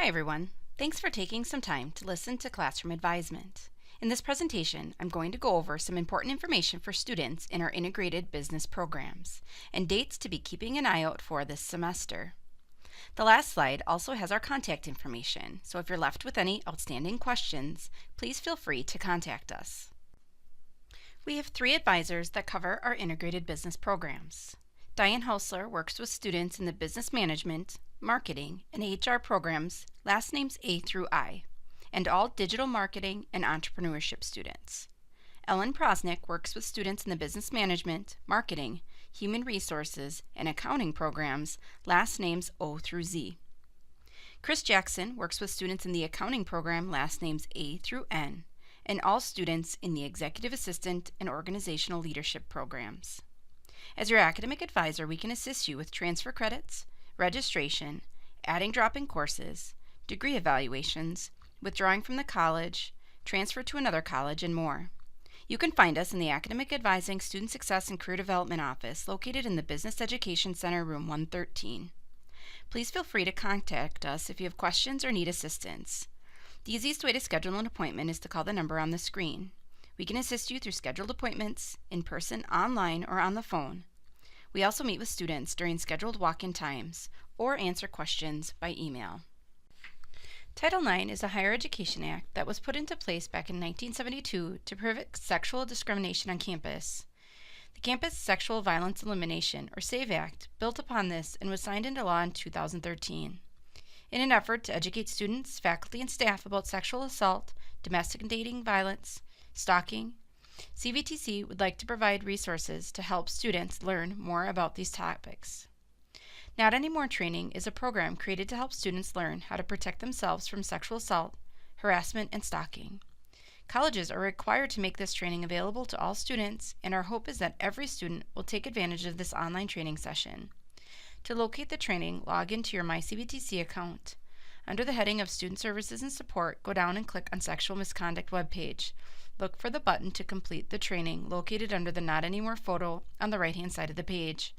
Hi everyone. Thanks for taking some time to listen to Classroom Advisement. In this presentation, I'm going to go over some important information for students in our integrated business programs and dates to be keeping an eye out for this semester. The last slide also has our contact information, so if you're left with any outstanding questions, please feel free to contact us. We have 3 advisors that cover our integrated business programs. Diane Hausler works with students in the business management, marketing, and HR programs, last names A through I, and all digital marketing and entrepreneurship students. Ellen Prosnick works with students in the business management, marketing, human resources, and accounting programs, last names O through Z. Chris Jackson works with students in the accounting program, last names A through N, and all students in the executive assistant and organizational leadership programs. As your academic advisor, we can assist you with transfer credits, registration, adding dropping courses, degree evaluations, withdrawing from the college, transfer to another college, and more. You can find us in the Academic Advising Student Success and Career Development Office located in the Business Education Center, room 113. Please feel free to contact us if you have questions or need assistance. The easiest way to schedule an appointment is to call the number on the screen. We can assist you through scheduled appointments, in person, online, or on the phone. We also meet with students during scheduled walk-in times or answer questions by email. Title IX is a higher education act that was put into place back in 1972 to prevent sexual discrimination on campus. The Campus Sexual Violence Elimination, or SAVE Act, built upon this and was signed into law in 2013. In an effort to educate students, faculty, and staff about sexual assault, domestic and dating violence, stalking, CVTC would like to provide resources to help students learn more about these topics. Not Anymore Training is a program created to help students learn how to protect themselves from sexual assault, harassment, and stalking. Colleges are required to make this training available to all students, and our hope is that every student will take advantage of this online training session. To locate the training, log into your MyCVTC account. Under the heading of Student Services and Support, go down and click on Sexual Misconduct webpage. Look for the button to complete the training located under the Not Anymore photo on the right-hand side of the page.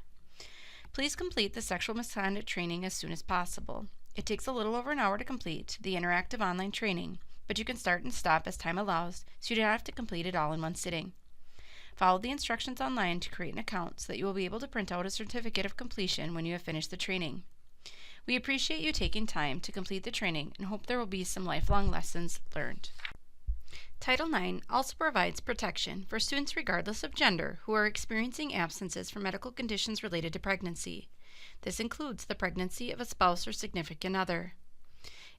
Please complete the sexual misconduct training as soon as possible. It takes a little over an hour to complete the interactive online training, but you can start and stop as time allows, so you don't have to complete it all in one sitting. Follow the instructions online to create an account so that you will be able to print out a certificate of completion when you have finished the training. We appreciate you taking time to complete the training and hope there will be some lifelong lessons learned. Title IX also provides protection for students regardless of gender who are experiencing absences for medical conditions related to pregnancy. This includes the pregnancy of a spouse or significant other.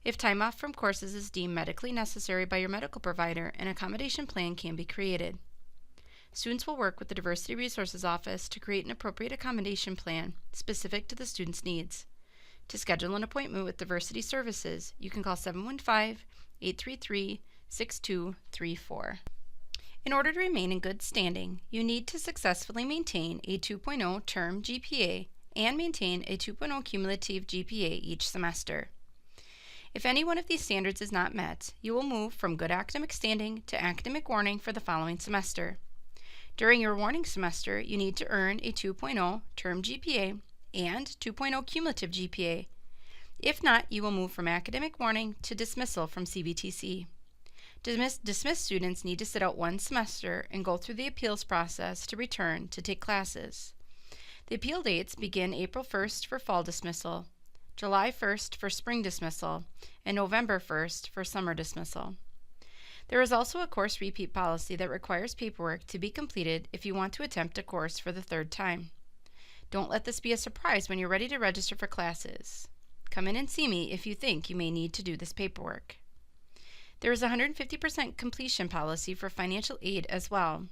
If time off from courses is deemed medically necessary by your medical provider, an accommodation plan can be created. Students will work with the Diversity Resources Office to create an appropriate accommodation plan specific to the student's needs. To schedule an appointment with Diversity Services, you can call 715-833-6234. In order to remain in good standing, you need to successfully maintain a 2.0 term GPA and maintain a 2.0 cumulative GPA each semester. If any one of these standards is not met, you will move from good academic standing to academic warning for the following semester. During your warning semester, you need to earn a 2.0 term GPA and 2.0 cumulative GPA. If not, you will move from academic warning to dismissal from CVTC. Dismissed students need to sit out one semester and go through the appeals process to return to take classes. The appeal dates begin April 1st for fall dismissal, July 1st for spring dismissal, and November 1st for summer dismissal. There is also a course repeat policy that requires paperwork to be completed if you want to attempt a course for the 3rd time. Don't let this be a surprise when you're ready to register for classes. Come in and see me if you think you may need to do this paperwork. There is a 150% completion policy for financial aid as well.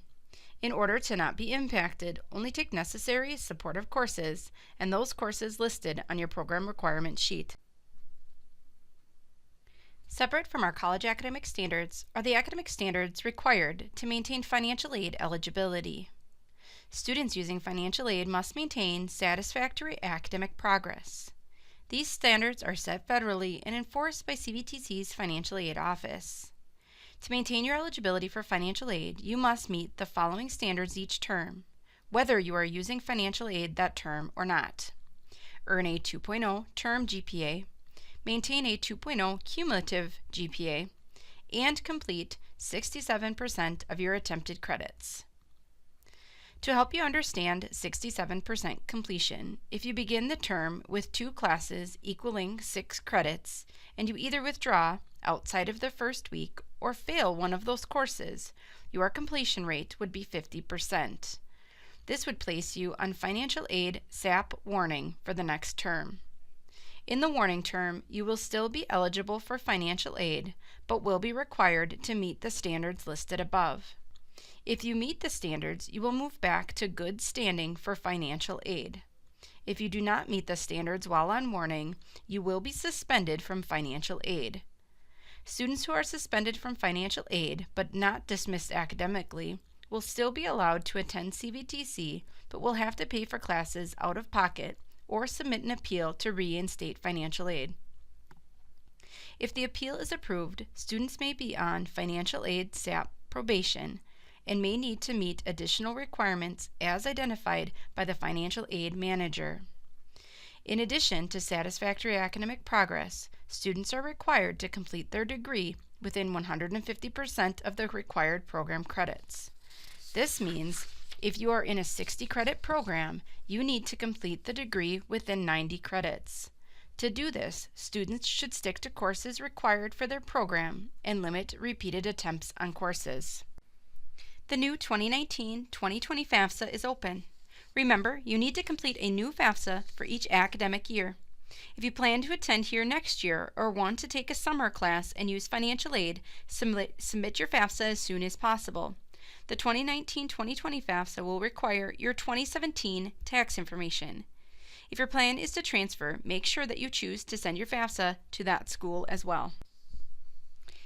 In order to not be impacted, only take necessary supportive courses and those courses listed on your program requirement sheet. Separate from our college academic standards are the academic standards required to maintain financial aid eligibility. Students using financial aid must maintain satisfactory academic progress. These standards are set federally and enforced by CVTC's Financial Aid Office. To maintain your eligibility for financial aid, you must meet the following standards each term, whether you are using financial aid that term or not. Earn a 2.0 term GPA, maintain a 2.0 cumulative GPA, and complete 67% of your attempted credits. To help you understand 67% completion, if you begin the term with 2 classes equaling 6 credits, and you either withdraw outside of the first week or fail one of those courses, your completion rate would be 50%. This would place you on financial aid SAP warning for the next term. In the warning term, you will still be eligible for financial aid, but will be required to meet the standards listed above. If you meet the standards, you will move back to good standing for financial aid. If you do not meet the standards while on warning, you will be suspended from financial aid. Students who are suspended from financial aid but not dismissed academically will still be allowed to attend CVTC, but will have to pay for classes out of pocket or submit an appeal to reinstate financial aid. If the appeal is approved, students may be on financial aid SAP probation and may need to meet additional requirements as identified by the financial aid manager. In addition to satisfactory academic progress, students are required to complete their degree within 150% of the required program credits. This means if you are in a 60-credit program, you need to complete the degree within 90 credits. To do this, students should stick to courses required for their program and limit repeated attempts on courses. The new 2019-2020 FAFSA is open. Remember, you need to complete a new FAFSA for each academic year. If you plan to attend here next year or want to take a summer class and use financial aid, submit your FAFSA as soon as possible. The 2019-2020 FAFSA will require your 2017 tax information. If your plan is to transfer, make sure that you choose to send your FAFSA to that school as well.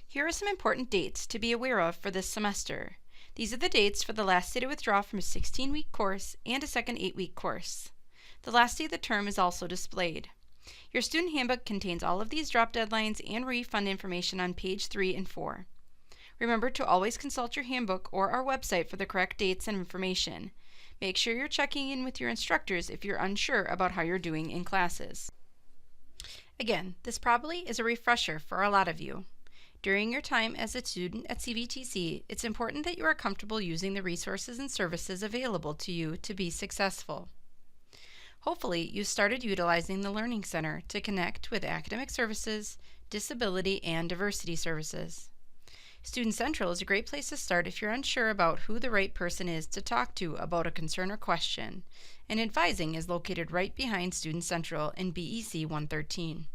Here are some important dates to be aware of for this semester. These are the dates for the last day to withdraw from a 16-week course and a second 8-week course. The last day of the term is also displayed. Your student handbook contains all of these drop deadlines and refund information on page 3 and 4. Remember to always consult your handbook or our website for the correct dates and information. Make sure you're checking in with your instructors if you're unsure about how you're doing in classes. Again, this probably is a refresher for a lot of you. During your time as a student at CVTC, it's important that you are comfortable using the resources and services available to you to be successful. Hopefully, you started utilizing the Learning Center to connect with academic services, disability, and diversity services. Student Central is a great place to start if you're unsure about who the right person is to talk to about a concern or question, and advising is located right behind Student Central in BEC 113.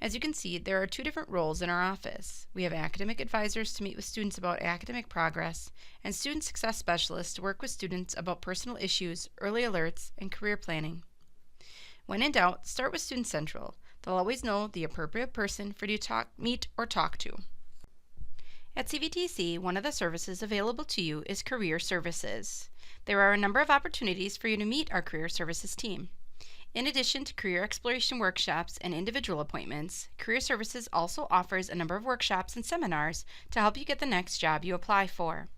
As you can see, there are 2 different roles in our office. We have academic advisors to meet with students about academic progress, and student success specialists to work with students about personal issues, early alerts, and career planning. When in doubt, start with Student Central. They'll always know the appropriate person for you to meet or talk to. At CVTC, one of the services available to you is Career Services. There are a number of opportunities for you to meet our Career Services team. In addition to career exploration workshops and individual appointments, Career Services also offers a number of workshops and seminars to help you get the next job you apply for.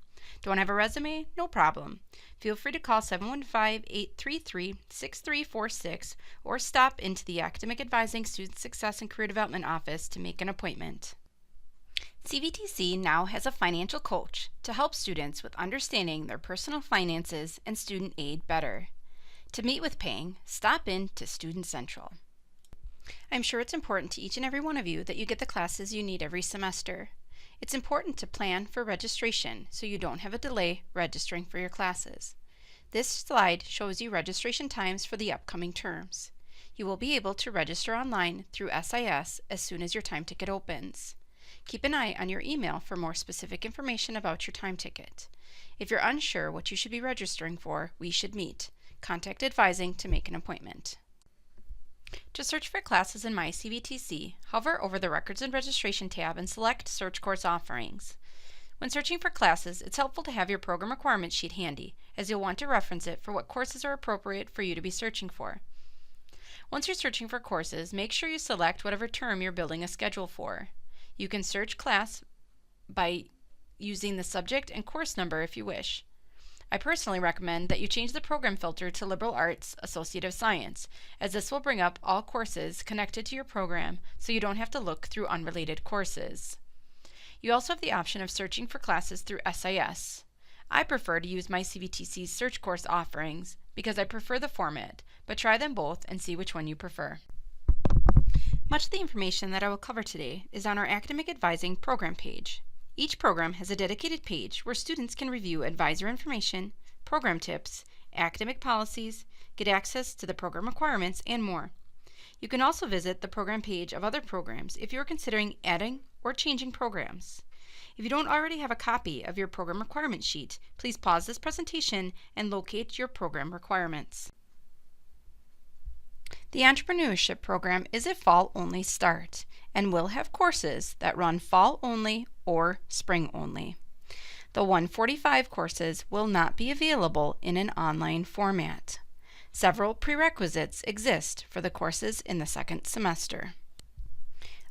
Don't have a resume? No problem. Feel free to call 715-833-6346 or stop into the Academic Advising Student Success and Career Development office to make an appointment. CVTC now has a financial coach to help students with understanding their personal finances and student aid better. To meet with paying, stop in to Student Central. I'm sure it's important to each and every one of you that you get the classes you need every semester. It's important to plan for registration so you don't have a delay registering for your classes. This slide shows you registration times for the upcoming terms. You will be able to register online through SIS as soon as your time ticket opens. Keep an eye on your email for more specific information about your time ticket. If you're unsure what you should be registering for, we should meet. Contact Advising to make an appointment. To search for classes in My CVTC, hover over the Records and Registration tab and select Search Course Offerings. When searching for classes, it's helpful to have your program requirements sheet handy, as you'll want to reference it for what courses are appropriate for you to be searching for. Once you're searching for courses, make sure you select whatever term you're building a schedule for. You can search class by using the subject and course number if you wish. I personally recommend that you change the program filter to Liberal Arts Associative Science, as this will bring up all courses connected to your program so you don't have to look through unrelated courses. You also have the option of searching for classes through SIS. I prefer to use my CVTC's search course offerings because I prefer the format, but try them both and see which one you prefer. Much of the information that I will cover today is on our Academic Advising program page. Each program has a dedicated page where students can review advisor information, program tips, academic policies, get access to the program requirements, and more. You can also visit the program page of other programs if you are considering adding or changing programs. If you don't already have a copy of your program requirement sheet, please pause this presentation and locate your program requirements. The Entrepreneurship program is a fall-only start and will have courses that run fall-only or spring-only. The 145 courses will not be available in an online format. Several prerequisites exist for the courses in the second semester.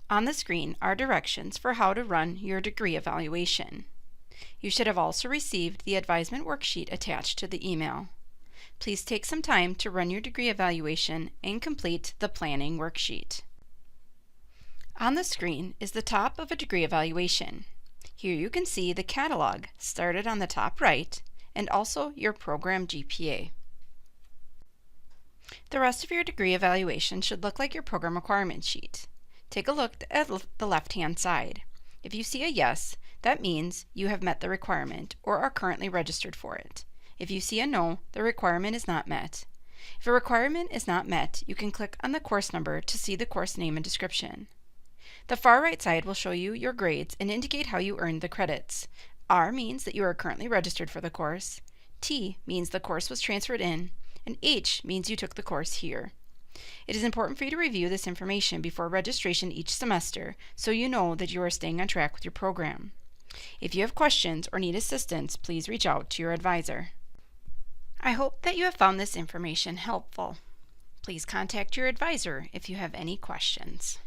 On the screen are directions for how to run your degree evaluation. You should have also received the advisement worksheet attached to the email. Please take some time to run your degree evaluation and complete the planning worksheet. On the screen is the top of a degree evaluation. Here you can see the catalog started on the top right and also your program GPA. The rest of your degree evaluation should look like your program requirement sheet. Take a look at the left-hand side. If you see a yes, that means you have met the requirement or are currently registered for it. If you see a no, the requirement is not met. If a requirement is not met, you can click on the course number to see the course name and description. The far right side will show you your grades and indicate how you earned the credits. R means that you are currently registered for the course. T means the course was transferred in. And H means you took the course here. It is important for you to review this information before registration each semester so you know that you are staying on track with your program. If you have questions or need assistance, please reach out to your advisor. I hope that you have found this information helpful. Please contact your advisor if you have any questions.